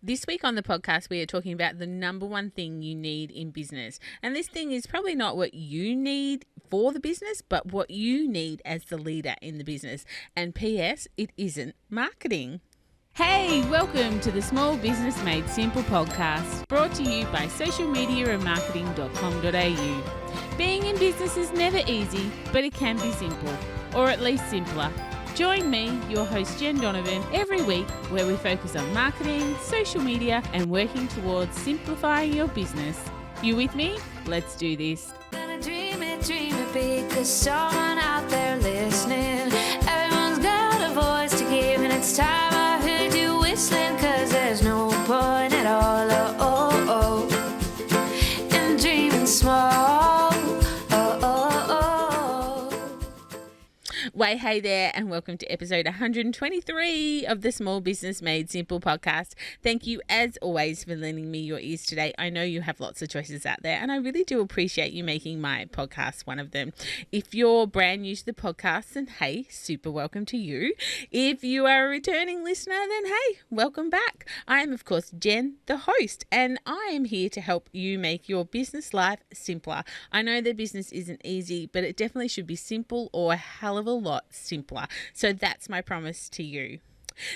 This week on the podcast, we are talking about the number one thing you need in business. And this thing is probably not what you need for the business, but what you need as the leader in the business. And P.S., it isn't marketing. Hey, welcome to the Small Business Made Simple podcast, brought to you by socialmediaandmarketing.com.au. Being in business is never easy, but it can be simple, or at least simpler. Join me, your host Jen Donovan, every week where we focus on marketing, social media, and working towards simplifying your business. You with me? Let's do this. Gonna dream it big, 'cause someone out there listening. Everyone's got a voice to give, and it's time I heard you whistling, 'cause there's no point at all, in dreaming small. Way hey there, and welcome to episode 123 of the Small Business Made Simple podcast. Thank you as always for lending me your ears today. I know you have lots of choices out there, and I really do appreciate you making my podcast one of them. If you're brand new to the podcast, then hey, super welcome to you. If you are a returning listener, then hey, welcome back. I am of course Jen, the host, and I am here to help you make your business life simpler. I know that business isn't easy, but it definitely should be simple or a hell of a lot simpler. So that's my promise to you.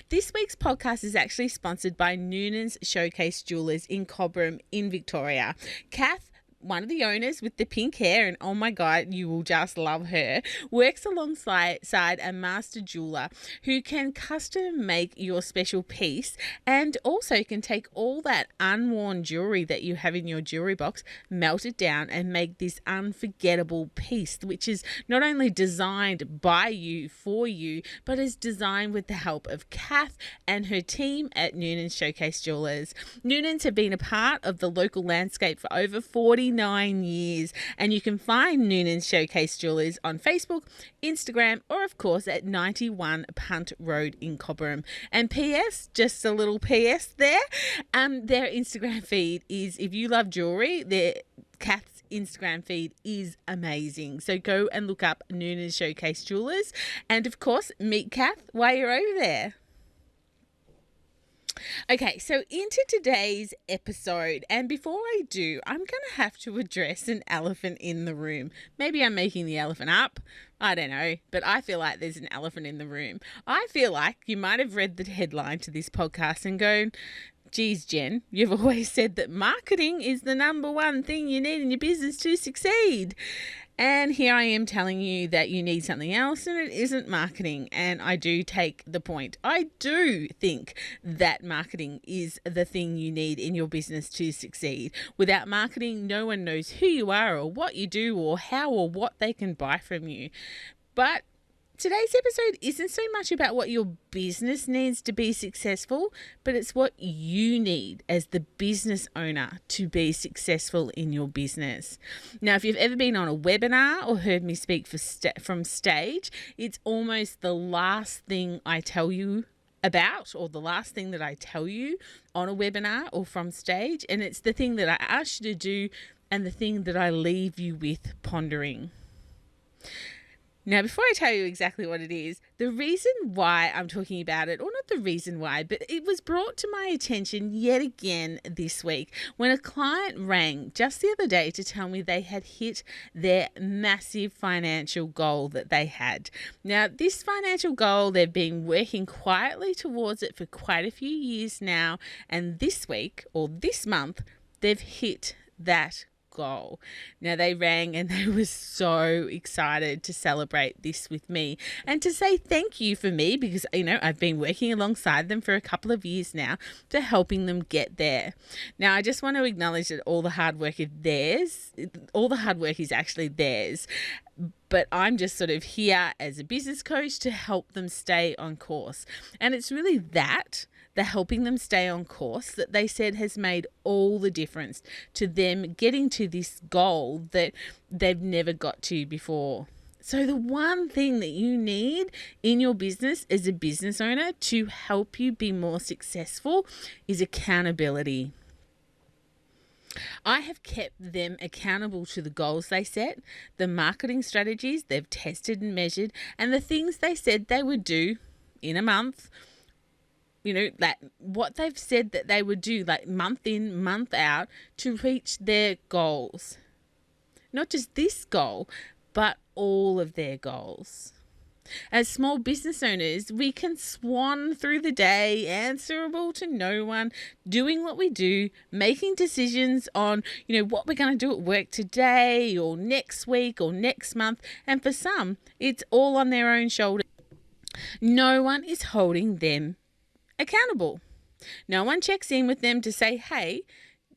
This week's podcast is actually sponsored by Noonan's Showcase Jewelers in Cobram in Victoria. Kath, one of the owners with the pink hair, and oh my God, you will just love her, works alongside a master jeweler who can custom make your special piece and also can take all that unworn jewelry that you have in your jewelry box, melt it down and make this unforgettable piece, which is not only designed by you for you, but is designed with the help of Kath and her team at Noonan's Showcase Jewelers. Noonan's have been a part of the local landscape for over 49 years, and you can find Noonan's Showcase Jewelers on Facebook, Instagram, or of course at 91 Punt Road in Cobram. And P.S., just a little P.S. there, their Instagram feed is, if you love jewelry, Kath's Instagram feed is amazing. So go and look up Noonan's Showcase Jewelers, and of course meet Kath while you're over there. Okay, so into today's episode, and before I do, I'm going to have to address an elephant in the room. Maybe I'm making the elephant up. I don't know, but I feel like there's an elephant in the room. I feel like you might have read the headline to this podcast and gone, geez, Jen, you've always said that marketing is the number one thing you need in your business to succeed. And here I am telling you that you need something else, and it isn't marketing. And I do take the point. I do think that marketing is the thing you need in your business to succeed. Without marketing, no one knows who you are or what you do or how or what they can buy from you. But today's episode isn't so much about what your business needs to be successful, but it's what you need as the business owner to be successful in your business. Now, if you've ever been on a webinar or heard me speak from stage, it's almost the last thing I tell you about, or the last thing that I tell you on a webinar or from stage, and it's the thing that I ask you to do and the thing that I leave you with pondering. Now, before I tell you exactly what it is, the reason why I'm talking about it, or not the reason why, but it was brought to my attention yet again this week when a client rang just the other day to tell me they had hit their massive financial goal that they had. Now, this financial goal, they've been working quietly towards it for quite a few years now, and this week, or this month, they've hit that goal. Now, they rang and they were so excited to celebrate this with me and to say thank you for me, because I've been working alongside them for a couple of years now to helping them get there. Now, I just want to acknowledge that all the hard work is theirs. All the hard work is actually theirs. But I'm just sort of here as a business coach to help them stay on course. And it's really the helping them stay on course that they said has made all the difference to them getting to this goal that they've never got to before. So the one thing that you need in your business as a business owner to help you be more successful is accountability. I have kept them accountable to the goals they set, the marketing strategies they've tested and measured, and the things they said they would do in a month, like what they've said that they would do, like month in, month out, to reach their goals. Not just this goal, but all of their goals. As small business owners, we can swan through the day, answerable to no one, doing what we do, making decisions on, what we're going to do at work today or next week or next month. And for some, it's all on their own shoulders. No one is holding them accountable. No one checks in with them to say, hey,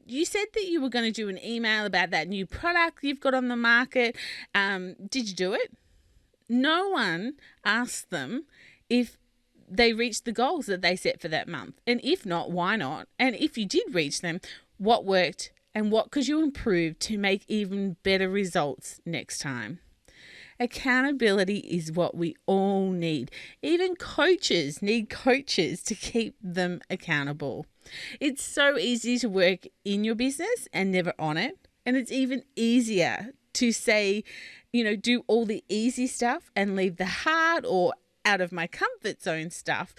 you said that you were going to do an email about that new product you've got on the market. Did you do it? No one asks them if they reached the goals that they set for that month. And if not, why not? And if you did reach them, what worked and what could you improve to make even better results next time? Accountability is what we all need. Even coaches need coaches to keep them accountable. It's so easy to work in your business and never on it. And it's even easier to say, do all the easy stuff and leave the hard or out of my comfort zone stuff,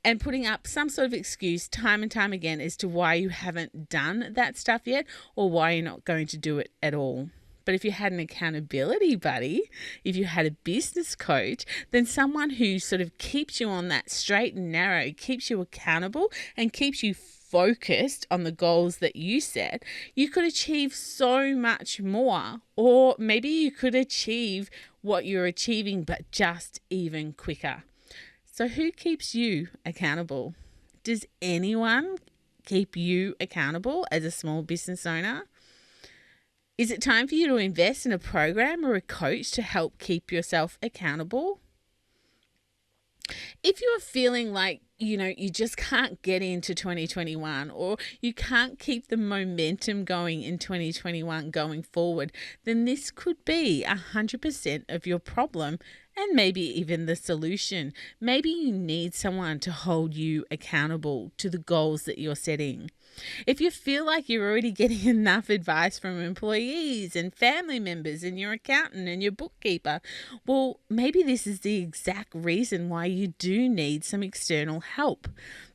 and putting up some sort of excuse time and time again as to why you haven't done that stuff yet or why you're not going to do it at all. But if you had an accountability buddy, if you had a business coach, then someone who sort of keeps you on that straight and narrow, keeps you accountable and keeps you focused on the goals that you set, you could achieve so much more. Or maybe you could achieve what you're achieving, but just even quicker. So who keeps you accountable? Does anyone keep you accountable as a small business owner? Is it time for you to invest in a program or a coach to help keep yourself accountable? If you're feeling like, you just can't get into 2021 or you can't keep the momentum going in 2021 going forward, then this could be 100% of your problem and maybe even the solution. Maybe you need someone to hold you accountable to the goals that you're setting. If you feel like you're already getting enough advice from employees and family members and your accountant and your bookkeeper, well, maybe this is the exact reason why you do need some external help.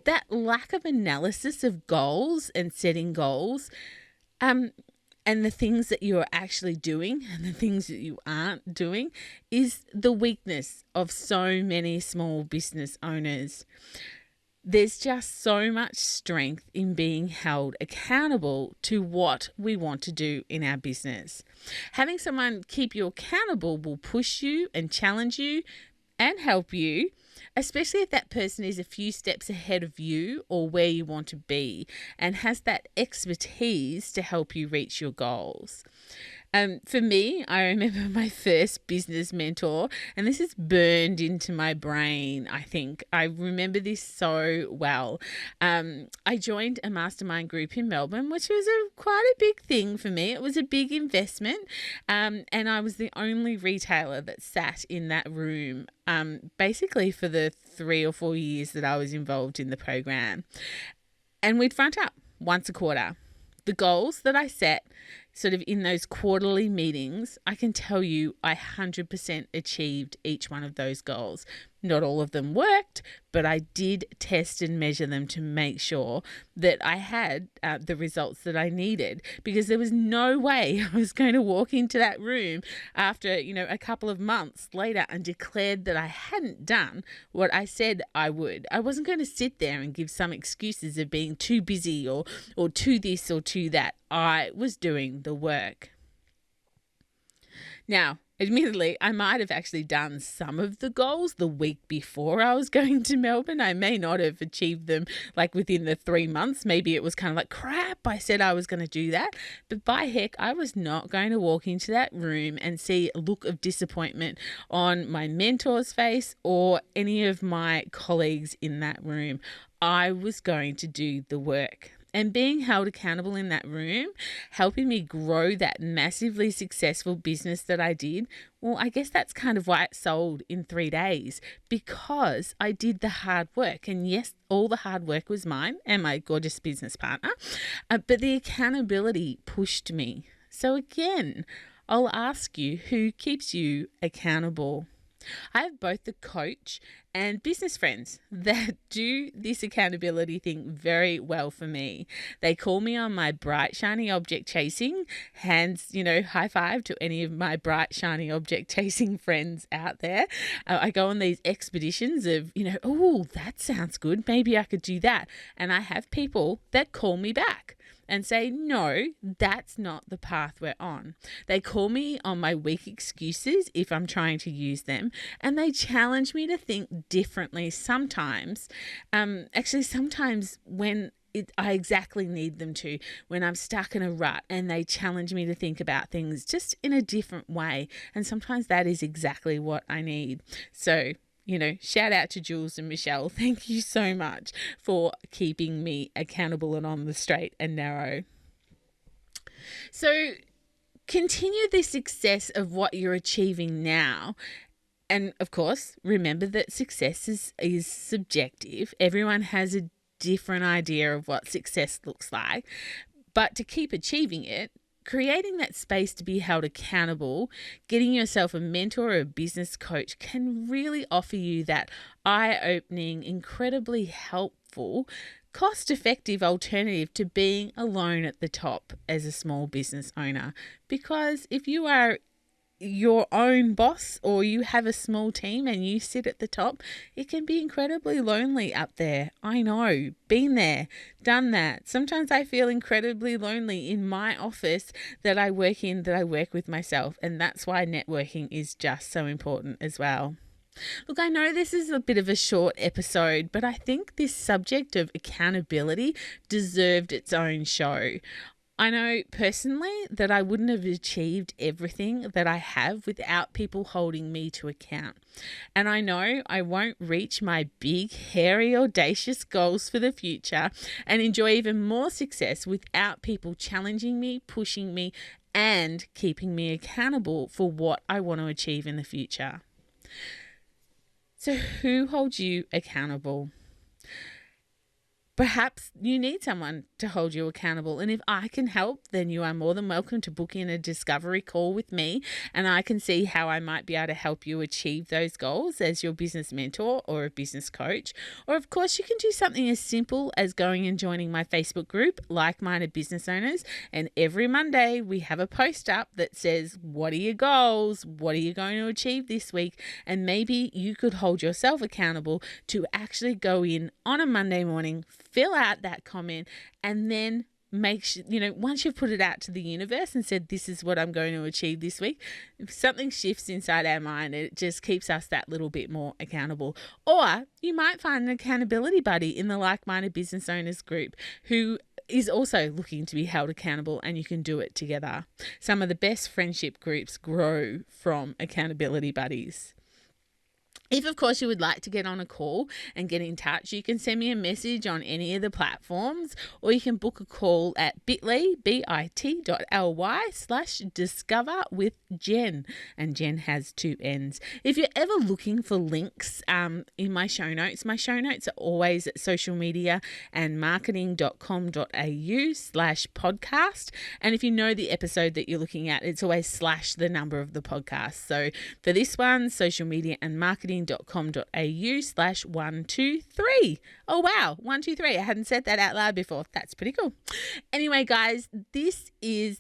That lack of analysis of goals and setting goals, and the things that you're actually doing and the things that you aren't doing is the weakness of so many small business owners. There's just so much strength in being held accountable to what we want to do in our business. Having someone keep you accountable will push you and challenge you and help you, especially if that person is a few steps ahead of you or where you want to be and has that expertise to help you reach your goals. For me, I remember my first business mentor, and this is burned into my brain, I think. I remember this so well. I joined a mastermind group in Melbourne, which was quite a big thing for me. It was a big investment, and I was the only retailer that sat in that room, basically for the 3 or 4 years that I was involved in the program. And we'd front up once a quarter. The goals that I set sort of in those quarterly meetings, I can tell you I 100% achieved each one of those goals. Not all of them worked, but I did test and measure them to make sure that I had the results that I needed, because there was no way I was going to walk into that room after, a couple of months later and declared that I hadn't done what I said I would. I wasn't going to sit there and give some excuses of being too busy or too this or too that. I was doing the work. Now, admittedly, I might have actually done some of the goals the week before I was going to Melbourne. I may not have achieved them like within the 3 months. Maybe it was kind of like, crap, I said I was going to do that. But by heck, I was not going to walk into that room and see a look of disappointment on my mentor's face or any of my colleagues in that room. I was going to do the work. And being held accountable in that room, helping me grow that massively successful business that I did, well, I guess that's kind of why it sold in 3 days, because I did the hard work. And yes, all the hard work was mine and my gorgeous business partner, but the accountability pushed me. So again, I'll ask you, who keeps you accountable? I have both the coach and business friends that do this accountability thing very well for me. They call me on my bright, shiny object chasing. Hands, high five to any of my bright, shiny object chasing friends out there. I go on these expeditions of, oh, that sounds good. Maybe I could do that. And I have people that call me back and say, no, that's not the path we're on. They call me on my weak excuses if I'm trying to use them, and they challenge me to think differently sometimes. Sometimes when I exactly need them to, when I'm stuck in a rut, and they challenge me to think about things just in a different way. And sometimes that is exactly what I need. So, shout out to Jules and Michelle. Thank you so much for keeping me accountable and on the straight and narrow. So continue the success of what you're achieving now. And of course, remember that success is subjective. Everyone has a different idea of what success looks like. But to keep achieving it, creating that space to be held accountable, getting yourself a mentor or a business coach can really offer you that eye-opening, incredibly helpful, cost-effective alternative to being alone at the top as a small business owner. Because if you are your own boss or you have a small team and you sit at the top, it can be incredibly lonely up there. I know, been there, done that. Sometimes I feel incredibly lonely in my office that I work with myself, and that's why networking is just so important as well. Look, I know this is a bit of a short episode, but I think this subject of accountability deserved its own show. I know personally that I wouldn't have achieved everything that I have without people holding me to account. And I know I won't reach my big, hairy, audacious goals for the future and enjoy even more success without people challenging me, pushing me, and keeping me accountable for what I want to achieve in the future. So who holds you accountable? Perhaps you need someone to hold you accountable. And if I can help, then you are more than welcome to book in a discovery call with me, and I can see how I might be able to help you achieve those goals as your business mentor or a business coach. Or of course, you can do something as simple as going and joining my Facebook group, Like-Minded Business Owners. And every Monday we have a post up that says, what are your goals? What are you going to achieve this week? And maybe you could hold yourself accountable to actually go in on a Monday morning, fill out that comment, and then make sure, once you've put it out to the universe and said, this is what I'm going to achieve this week, if something shifts inside our mind, it just keeps us that little bit more accountable. Or you might find an accountability buddy in the Like-Minded Business Owners group who is also looking to be held accountable, and you can do it together. Some of the best friendship groups grow from accountability buddies. If, of course, you would like to get on a call and get in touch, you can send me a message on any of the platforms, or you can book a call at bit.ly/discover-with-Jen. And Jen has 2 N's. If you're ever looking for links in my show notes are always at social media and marketing.com.au/podcast. And if you know the episode that you're looking at, it's always / the number of the podcast. So for this one, social media and marketing.com.au/123. Oh wow, 123. I hadn't said that out loud before. That's pretty cool. Anyway, guys, that's the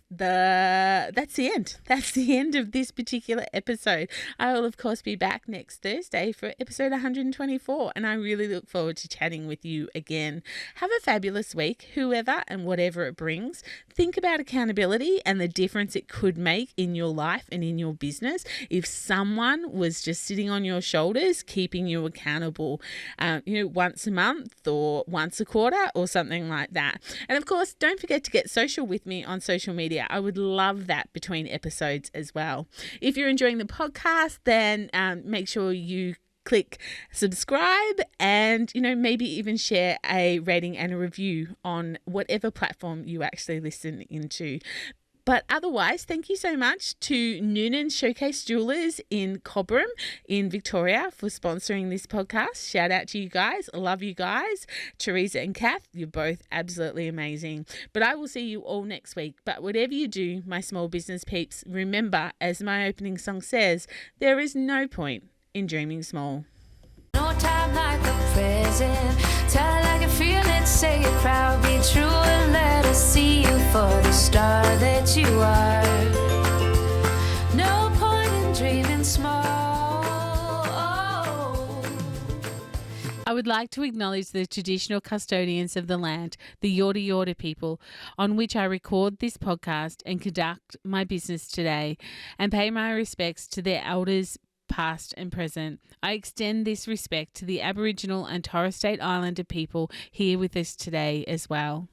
end. That's the end of this particular episode. I will of course be back next Thursday for episode 124, and I really look forward to chatting with you again. Have a fabulous week, whoever and whatever it brings. Think about accountability and the difference it could make in your life and in your business if someone was just sitting on your shoulders, keeping you accountable, once a month or once a quarter or something like that. And of course, don't forget to get social with me on social media. I would love that between episodes as well. If you're enjoying the podcast, then make sure you click subscribe and, maybe even share a rating and a review on whatever platform you actually listen into. But otherwise, thank you so much to Noonan Showcase Jewelers in Cobram in Victoria for sponsoring this podcast. Shout out to you guys. I love you guys. Teresa and Kath, you're both absolutely amazing. But I will see you all next week. But whatever you do, my small business peeps, remember, as my opening song says, there is no point in dreaming small. No time like the present. Tell it like you feel it, say it proud, be true, and let us see you for the star that you are. No point in dreaming small. I would like to acknowledge the traditional custodians of the land, the Yorta Yorta people, on which I record this podcast and conduct my business today, and pay my respects to their elders, past and present. I extend this respect to the Aboriginal and Torres Strait Islander people here with us today as well.